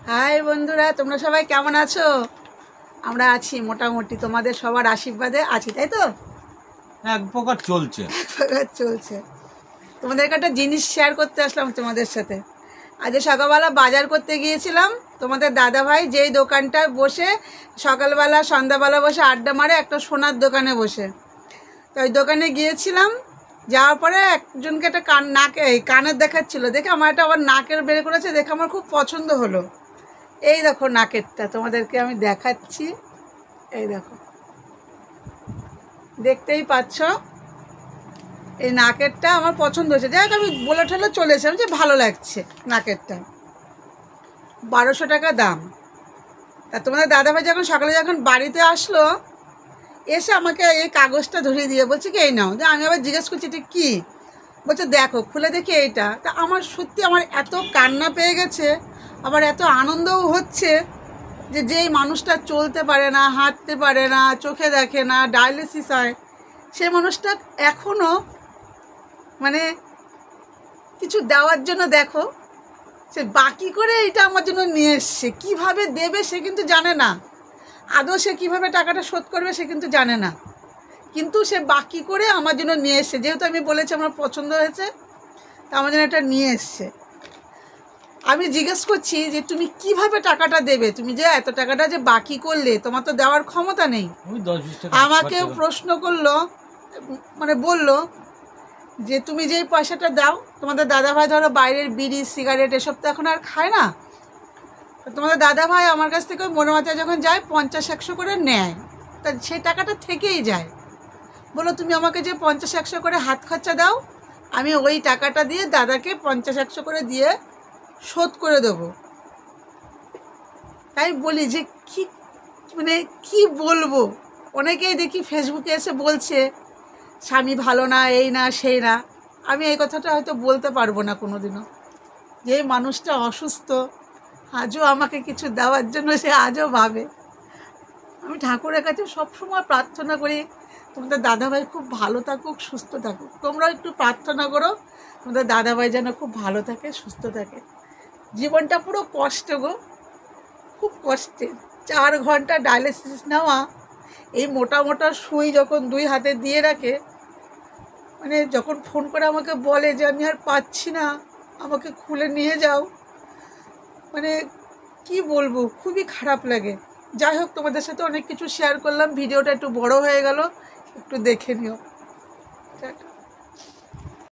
High বন্ধুরা, তোমরা সবাই কেমন আছো? আমরা আছি মোটামুটি, তোমাদের সবার আশীর্বাদে আছি, তাই তো? এক প্রকার চলছে। তোমাদেরকে একটা জিনিস শেয়ার করতে আসলাম তোমাদের সাথে। আজ সকালবেলা বাজার করতে গিয়েছিলাম। তোমাদের দাদাভাই যেই দোকানটায় বসে সকালবেলা সন্ধ্যাবেলা বসে আড্ডা মারে, একটা সোনার দোকানে বসে, তো ওই দোকানে গিয়েছিলাম। যাওয়ার পরে একজনকে একটা কানের দেখাচ্ছিল, দেখে আমার একটা আবার নাকের বের করেছে, দেখে আমার খুব পছন্দ হলো। এই দেখো নাকেরটা, তোমাদেরকে আমি দেখাচ্ছি। এই দেখো, দেখতেই পাচ্ছ, এই নাকেরটা আমার পছন্দ হয়েছে। যাই হোক, আমি বলে ঠেলে চলে এসেছিলাম যে ভালো লাগছে নাকেরটা। 1200 টাকা দাম। তা তোমাদের দাদাভাই যখন বাড়িতে আসলো, এসে আমাকে এই কাগজটা ধরিয়ে দিয়ে বলছে কি এই নাও। যে আমি আবার জিজ্ঞেস করছি এটা কী, বলছে দেখো, খুলে দেখি এইটা। তা আমার সত্যি আমার এত কান্না পেয়ে গেছে, আবার এত আনন্দও হচ্ছে যে যেই মানুষটা চলতে পারে না, হাঁটতে পারে না, চোখে দেখে না, ডায়ালিসিস হয়, সেই মানুষটা এখনও মানে কিছু দেওয়ার জন্য দেখো সে বাকি করে এটা আমার জন্য নিয়ে এসছে। কীভাবে দেবে সে কিন্তু জানে না, আদৌ সে কীভাবে টাকাটা শোধ করবে সে কিন্তু জানে না, কিন্তু সে বাকি করে আমার জন্য নিয়ে এসছে। যেহেতু আমি বলেছি আমার পছন্দ হয়েছে, তা আমার জন্য এটা নিয়ে এসছে। আমি জিজ্ঞেস করছি যে তুমি কিভাবে টাকাটা দেবে, তুমি যে এত টাকাটা যে বাকি করলে, তোমার তো দেওয়ার ক্ষমতা নেই। আমাকে প্রশ্ন করলো, মানে বললো যে তুমি যেই পয়সাটা দাও, তোমাদের দাদাভাই ধরো বাইরের বিড়ি সিগারেট এসব তো এখন আর খায় না, তোমাদের দাদাভাই আমার কাছ থেকে মনে মাথায় যখন যায় 50-100 করে নেয়, তা সেই টাকাটা থেকেই যায়। বলো তুমি আমাকে যে 50-100 করে হাত খরচা দাও, আমি ওই টাকাটা দিয়ে দাদাকে 50-100 করে দিয়ে শোধ করে দেবো। তাই বলি যে কি মানে কি বলবো। অনেকেই দেখি ফেসবুকে এসে বলছে স্বামী ভালো না, এই না সেই না। আমি এই কথাটা হয়তো বলতে পারবো না কোনোদিনও। যে মানুষটা অসুস্থ, আজও আমাকে কিছু দেওয়ার জন্য সে আজও ভাবে। আমি ঠাকুরের কাছে সবসময় প্রার্থনা করি তোমাদের দাদাভাই খুব ভালো থাকুক, সুস্থ থাকুক। তোমরাও একটু প্রার্থনা করো তোমাদের দাদাভাই যেন খুব ভালো থাকে, সুস্থ থাকে। জীবনটা পুরো কষ্ট গো, খুব কষ্টের। 4 ঘন্টা ডায়ালিসিস নেওয়া, এই মোটা মোটা সুই যখন 2 হাতে দিয়ে রাখে, মানে যখন ফোন করে আমাকে বলে যে আমি আর পাচ্ছি না, আমাকে খুলে নিয়ে যাও, মানে কি বলবো, খুবই খারাপ লাগে। যাই হোক, তোমাদের সাথে অনেক কিছু শেয়ার করলাম, ভিডিওটা একটু বড় হয়ে গেল, একটু দেখে নিও।